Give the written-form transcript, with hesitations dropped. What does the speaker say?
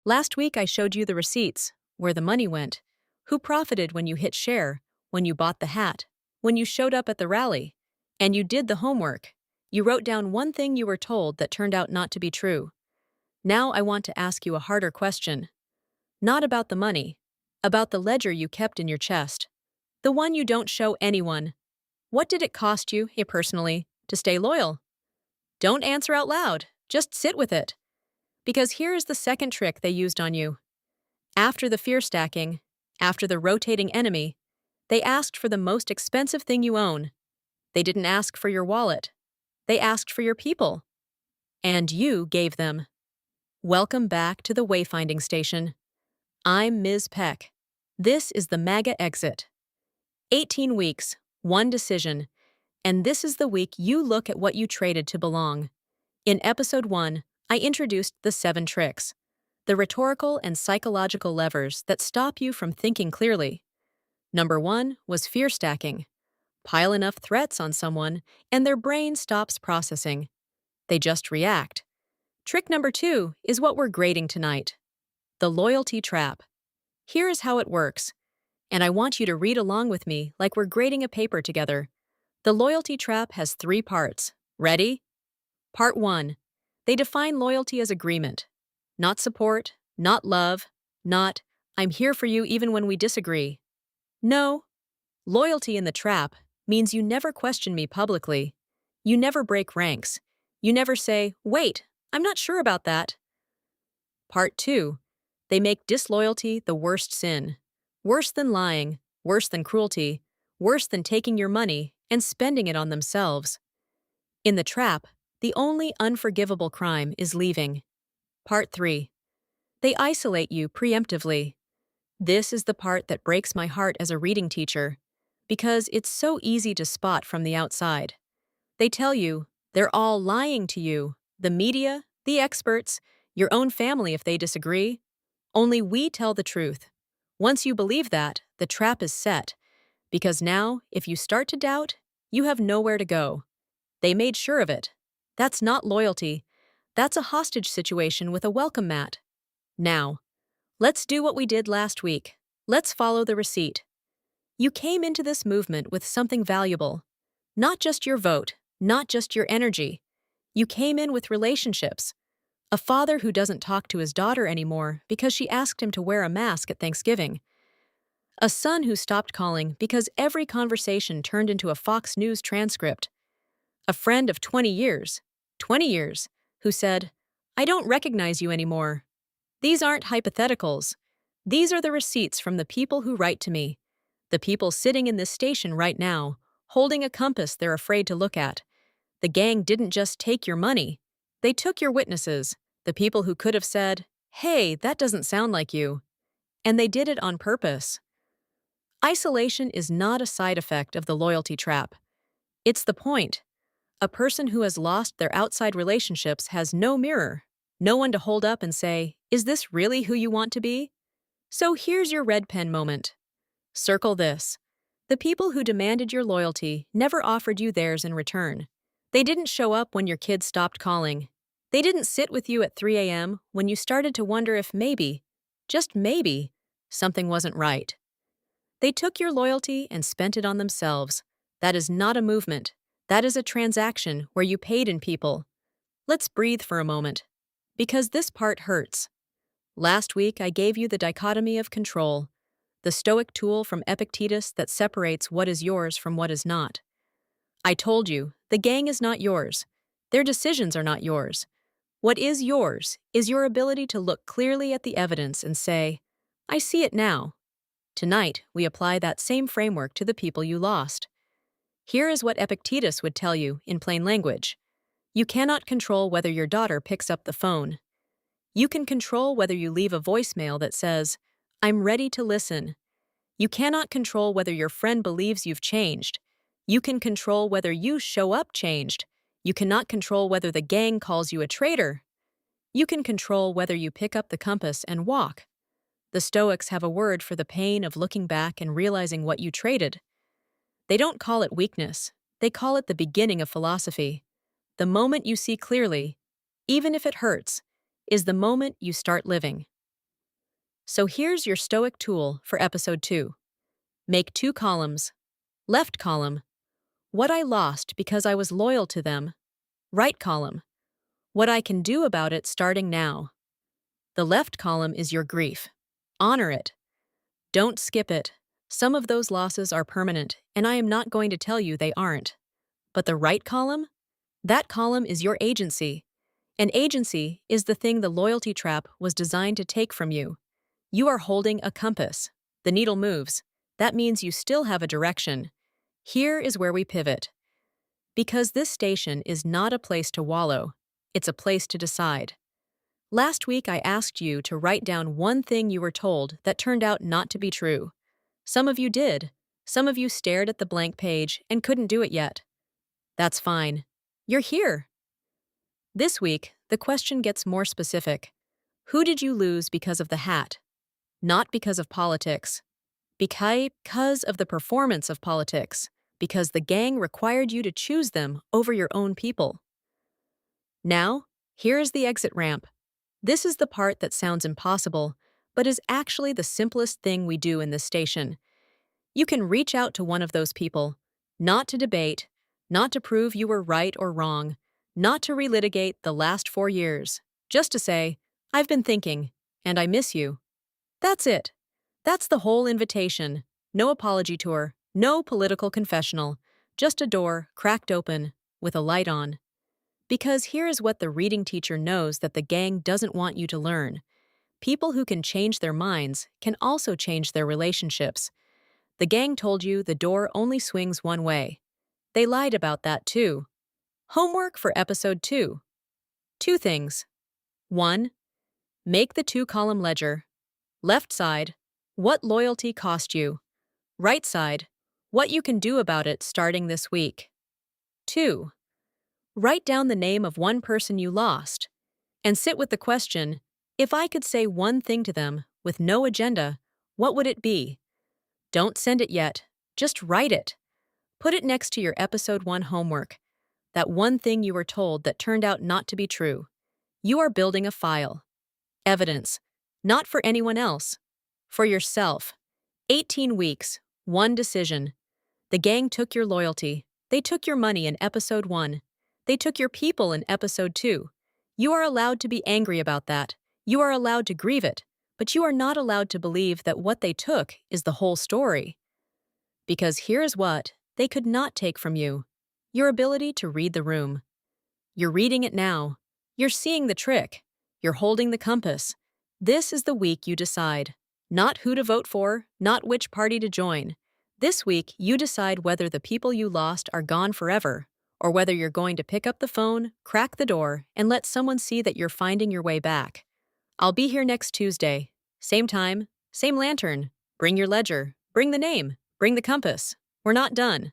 Last week I showed you the receipts, where the money went, who profited when you hit share, when you bought the hat, when you showed up at the rally, and you did the homework. You wrote down one thing you were told that turned out not to be true. Now I want to ask you a harder question. Not about the money, about the ledger you kept in your chest. The one you don't show anyone. What did it cost you, personally, to stay loyal? Don't answer out loud, just sit with it. Because here is the second trick they used on you. After the fear stacking, after the rotating enemy, they asked for the most expensive thing you own. They didn't ask for your wallet. They asked for your people. And you gave them. Welcome back to the Wayfinding Station. I'm Ms. Peck. This is the MAGA Exit. 18 weeks, one decision, and this is the week you look at what you traded to belong. In Episode 1, I introduced the 7 tricks, the rhetorical and psychological levers that stop you from thinking clearly. Number 1 was fear stacking. Pile enough threats on someone, and their brain stops processing. They just react. Trick number 2 is what we're grading tonight. The loyalty trap. Here is how it works, and I want you to read along with me like we're grading a paper together. The loyalty trap has 3 parts. Ready? Part 1. They define loyalty as agreement. Not support, not love, not, I'm here for you even when we disagree. No. Loyalty in the trap means you never question me publicly. You never break ranks. You never say, wait, I'm not sure about that. Part 2. They make disloyalty the worst sin. Worse than lying, worse than cruelty, worse than taking your money and spending it on themselves. In the trap, the only unforgivable crime is leaving. Part 3. They isolate you preemptively. This is the part that breaks my heart as a reading teacher, because it's so easy to spot from the outside. They tell you, they're all lying to you, the media, the experts, your own family if they disagree. Only we tell the truth. Once you believe that, the trap is set, because now, if you start to doubt, you have nowhere to go. They made sure of it. That's not loyalty. That's a hostage situation with a welcome mat. Now, let's do what we did last week. Let's follow the receipt. You came into this movement with something valuable. Not just your vote, not just your energy. You came in with relationships. A father who doesn't talk to his daughter anymore because she asked him to wear a mask at Thanksgiving. A son who stopped calling because every conversation turned into a Fox News transcript. A friend of 20 years, who said, I don't recognize you anymore. These aren't hypotheticals. These are the receipts from the people who write to me. The people sitting in this station right now, holding a compass they're afraid to look at. The gang didn't just take your money. They took your witnesses, the people who could have said, hey, that doesn't sound like you. And they did it on purpose. Isolation is not a side effect of the loyalty trap. It's the point. A person who has lost their outside relationships has no mirror, no one to hold up and say, is this really who you want to be? So here's your red pen moment. Circle this. The people who demanded your loyalty never offered you theirs in return. They didn't show up when your kids stopped calling. They didn't sit with you at 3 a.m. when you started to wonder if maybe, just maybe, something wasn't right. They took your loyalty and spent it on themselves. That is not a movement. That is a transaction where you paid in people. Let's breathe for a moment, because this part hurts. Last week I gave you the dichotomy of control, the Stoic tool from Epictetus that separates what is yours from what is not. I told you, the gang is not yours. Their decisions are not yours. What is yours is your ability to look clearly at the evidence and say, I see it now. Tonight, we apply that same framework to the people you lost. Here is what Epictetus would tell you in plain language. You cannot control whether your daughter picks up the phone. You can control whether you leave a voicemail that says, I'm ready to listen. You cannot control whether your friend believes you've changed. You can control whether you show up changed. You cannot control whether the gang calls you a traitor. You can control whether you pick up the compass and walk. The Stoics have a word for the pain of looking back and realizing what you traded. They don't call it weakness. They call it the beginning of philosophy. The moment you see clearly, even if it hurts, is the moment you start living. So here's your Stoic tool for episode 2. Make 2 columns. Left column, what I lost because I was loyal to them. Right column, what I can do about it starting now. The left column is your grief. Honor it. Don't skip it. Some of those losses are permanent, and I am not going to tell you they aren't. But the right column? That column is your agency. And agency is the thing the loyalty trap was designed to take from you. You are holding a compass. The needle moves. That means you still have a direction. Here is where we pivot. Because this station is not a place to wallow, it's a place to decide. Last week I asked you to write down one thing you were told that turned out not to be true. Some of you did. Some of you stared at the blank page and couldn't do it yet. That's fine. You're here. This week, the question gets more specific. Who did you lose because of the hat? Not because of politics. Because of the performance of politics. Because the gang required you to choose them over your own people. Now, here is the exit ramp. This is the part that sounds impossible, but is actually the simplest thing we do in this station. You can reach out to one of those people, not to debate, not to prove you were right or wrong, not to relitigate the last 4 years, just to say, I've been thinking, and I miss you. That's it. That's the whole invitation. No apology tour, no political confessional, just a door cracked open with a light on. Because here is what the reading teacher knows that the gang doesn't want you to learn. People who can change their minds can also change their relationships. The gang told you the door only swings one way. They lied about that too. Homework for episode 2. 2 things. 1. Make the 2-column ledger. Left side, what loyalty cost you. Right side, what you can do about it starting this week. 2. Write down the name of one person you lost, and sit with the question, if I could say one thing to them with no agenda, what would it be? Don't send it yet, just write it. Put it next to your episode 1 homework, that one thing you were told that turned out not to be true. You are building a file. Evidence, not for anyone else, for yourself. 18 weeks, 1 decision. The gang took your loyalty. They took your money in episode 1. They took your people in episode 2. You are allowed to be angry about that. You are allowed to grieve it, but you are not allowed to believe that what they took is the whole story. Because here is what they could not take from you: your ability to read the room. You're reading it now. You're seeing the trick. You're holding the compass. This is the week you decide. Not who to vote for, not which party to join. This week, you decide whether the people you lost are gone forever, or whether you're going to pick up the phone, crack the door, and let someone see that you're finding your way back. I'll be here next Tuesday. Same time, same lantern. Bring your ledger. Bring the name. Bring the compass. We're not done.